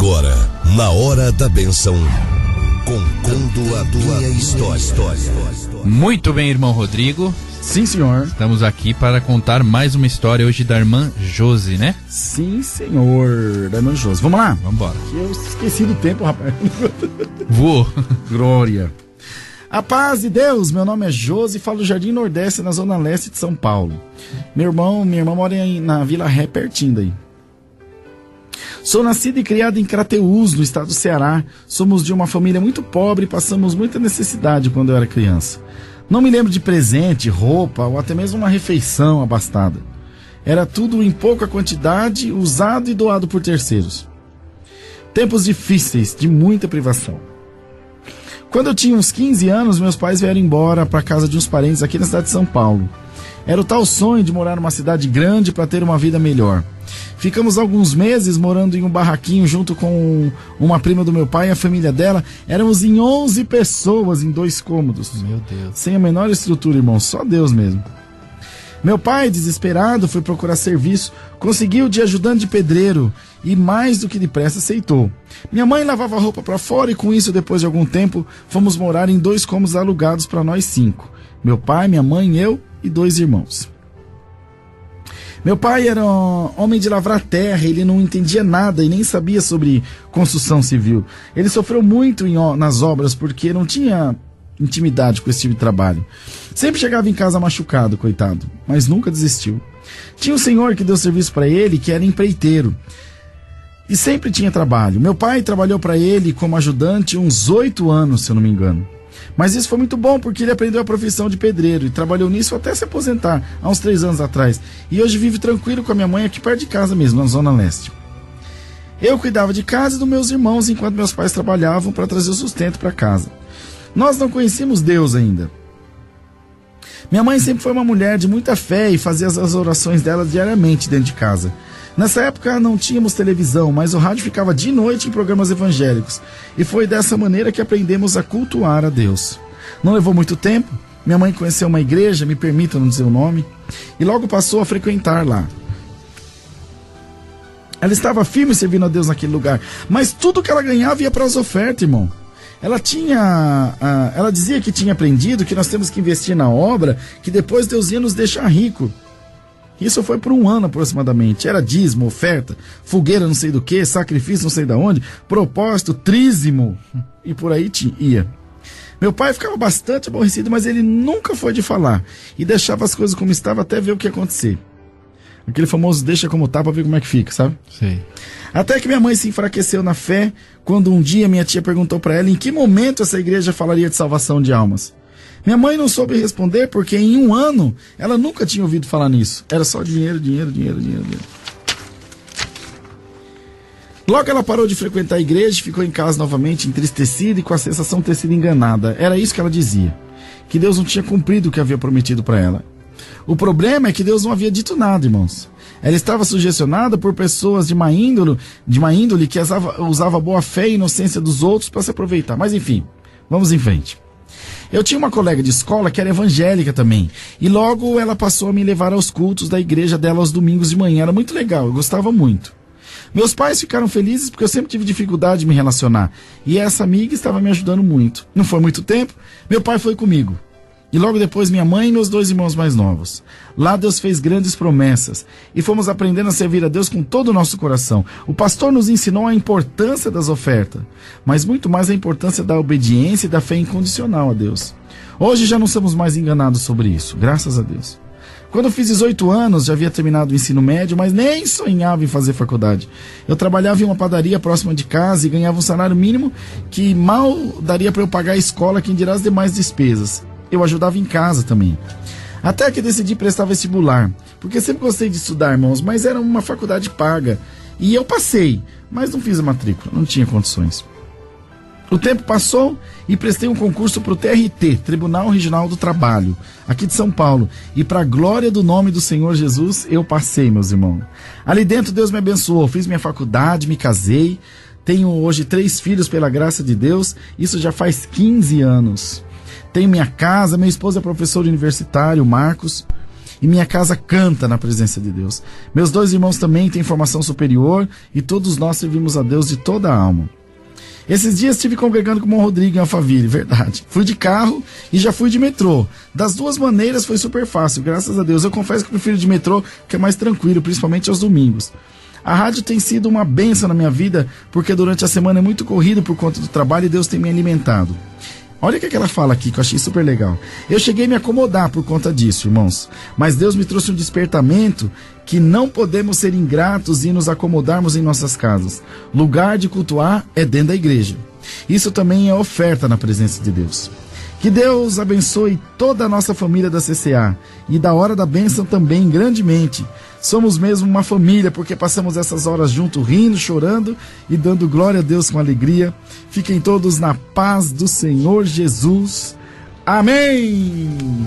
Agora, na Hora da Bênção, contando a tua história. Muito bem, irmão Rodrigo. Sim, senhor. Estamos aqui para contar mais uma história hoje da irmã Josi, né? Sim, senhor. Da irmã Josi. Vamos lá? Vamos embora. Eu esqueci do tempo, rapaz. Voou. Glória. A paz de Deus, meu nome é Josi, falo do Jardim Nordeste, na zona leste de São Paulo. Minha irmã mora na Vila Ré, pertinho daí. Sou nascido e criado em Crateús, no estado do Ceará. Somos de uma família muito pobre e passamos muita necessidade quando eu era criança. Não me lembro de presente, roupa ou até mesmo uma refeição abastada. Era tudo em pouca quantidade, usado e doado por terceiros. Tempos difíceis, de muita privação. Quando eu tinha uns 15 anos, meus pais vieram embora para a casa de uns parentes aqui na cidade de São Paulo. Era o tal sonho de morar numa cidade grande para ter uma vida melhor. Ficamos alguns meses morando em um barraquinho junto com uma prima do meu pai e a família dela. Éramos em 11 pessoas em 2 cômodos. Meu Deus. Sem a menor estrutura, irmão. Só Deus mesmo. Meu pai, desesperado, foi procurar serviço. Conseguiu de ajudante de pedreiro e mais do que depressa aceitou. Minha mãe lavava a roupa para fora e com isso, depois de algum tempo, fomos morar em 2 cômodos alugados para nós 5. Meu pai, minha mãe, eu e 2 irmãos. Meu pai era um homem de lavrar terra, ele não entendia nada e nem sabia sobre construção civil. Ele sofreu muito nas obras porque não tinha intimidade com esse tipo de trabalho. Sempre chegava em casa machucado, coitado, mas nunca desistiu. Tinha um senhor que deu serviço para ele, que era empreiteiro, e sempre tinha trabalho. Meu pai trabalhou para ele como ajudante uns 8 anos, se eu não me engano. Mas isso foi muito bom porque ele aprendeu a profissão de pedreiro e trabalhou nisso até se aposentar, há uns 3 anos atrás. E hoje vive tranquilo com a minha mãe aqui perto de casa mesmo, na Zona Leste. Eu cuidava de casa e dos meus irmãos enquanto meus pais trabalhavam para trazer o sustento para casa. Nós não conhecíamos Deus ainda. Minha mãe sempre foi uma mulher de muita fé e fazia as orações dela diariamente dentro de casa. Nessa época não tínhamos televisão, mas o rádio ficava de noite em programas evangélicos. E foi dessa maneira que aprendemos a cultuar a Deus. Não levou muito tempo, minha mãe conheceu uma igreja, me permita não dizer o nome, e logo passou a frequentar lá. Ela estava firme servindo a Deus naquele lugar, mas tudo que ela ganhava ia para as ofertas, irmão. Ela dizia que tinha aprendido que nós temos que investir na obra, que depois Deus ia nos deixar rico. Isso foi por 1 ano aproximadamente. Era dízimo, oferta, fogueira não sei do que, sacrifício não sei da onde, propósito, trízimo, e por aí ia. Meu pai ficava bastante aborrecido, mas ele nunca foi de falar, e deixava as coisas como estavam até ver o que ia acontecer. Aquele famoso deixa como tá pra ver como é que fica, sabe? Sei. Até que minha mãe se enfraqueceu na fé, quando um dia minha tia perguntou pra ela em que momento essa igreja falaria de salvação de almas. Minha mãe não soube responder porque em 1 ano ela nunca tinha ouvido falar nisso. Era só dinheiro. Logo ela parou de frequentar a igreja e ficou em casa novamente entristecida e com a sensação de ter sido enganada. Era isso que ela dizia, que Deus não tinha cumprido o que havia prometido para ela. O problema é que Deus não havia dito nada, irmãos. Ela estava sugestionada por pessoas de má índole que usava boa fé e inocência dos outros para se aproveitar. Mas enfim, vamos em frente. Eu tinha uma colega de escola que era evangélica também, e logo ela passou a me levar aos cultos da igreja dela aos domingos de manhã. Era muito legal, eu gostava muito. Meus pais ficaram felizes porque eu sempre tive dificuldade de me relacionar, e essa amiga estava me ajudando muito. Não foi muito tempo, meu pai foi comigo. E logo depois minha mãe e meus 2 irmãos mais novos. Lá Deus fez grandes promessas e fomos aprendendo a servir a Deus com todo o nosso coração. O pastor nos ensinou a importância das ofertas, mas muito mais a importância da obediência e da fé incondicional a Deus. Hoje já não somos mais enganados sobre isso, graças a Deus. Quando eu fiz 18 anos, já havia terminado o ensino médio, mas nem sonhava em fazer faculdade. Eu trabalhava em uma padaria próxima de casa e ganhava um salário mínimo que mal daria para eu pagar a escola, quem dirá as demais despesas. Eu ajudava em casa também. Até que decidi prestar vestibular, porque sempre gostei de estudar, irmãos, mas era uma faculdade paga. E eu passei, mas não fiz a matrícula, não tinha condições. O tempo passou e prestei um concurso para o TRT, Tribunal Regional do Trabalho, aqui de São Paulo. E para a glória do nome do Senhor Jesus, eu passei, meus irmãos. Ali dentro Deus me abençoou, fiz minha faculdade, me casei. Tenho hoje 3 filhos pela graça de Deus, isso já faz 15 anos. Tenho minha casa, meu esposo é professor universitário, Marcos. e minha casa canta na presença de Deus. Meus 2 irmãos também têm formação superior e todos nós servimos a Deus de toda a alma. Esses dias estive congregando com o irmão Rodrigo em Alphaville, verdade. Fui de carro e já fui de metrô. Das 2 maneiras foi super fácil, graças a Deus. Eu confesso que prefiro de metrô, que é mais tranquilo, principalmente aos domingos. A rádio tem sido uma bênção na minha vida, porque durante a semana é muito corrido por conta do trabalho e Deus tem me alimentado. Olha o que ela fala aqui, que eu achei super legal. Eu cheguei a me acomodar por conta disso, irmãos. Mas Deus me trouxe um despertamento que não podemos ser ingratos e nos acomodarmos em nossas casas. Lugar de cultuar é dentro da igreja. Isso também é oferta na presença de Deus. Que Deus abençoe toda a nossa família da CCA e da Hora da Bênção também grandemente. Somos mesmo uma família porque passamos essas horas juntos, rindo, chorando e dando glória a Deus com alegria. Fiquem todos na paz do Senhor Jesus. Amém!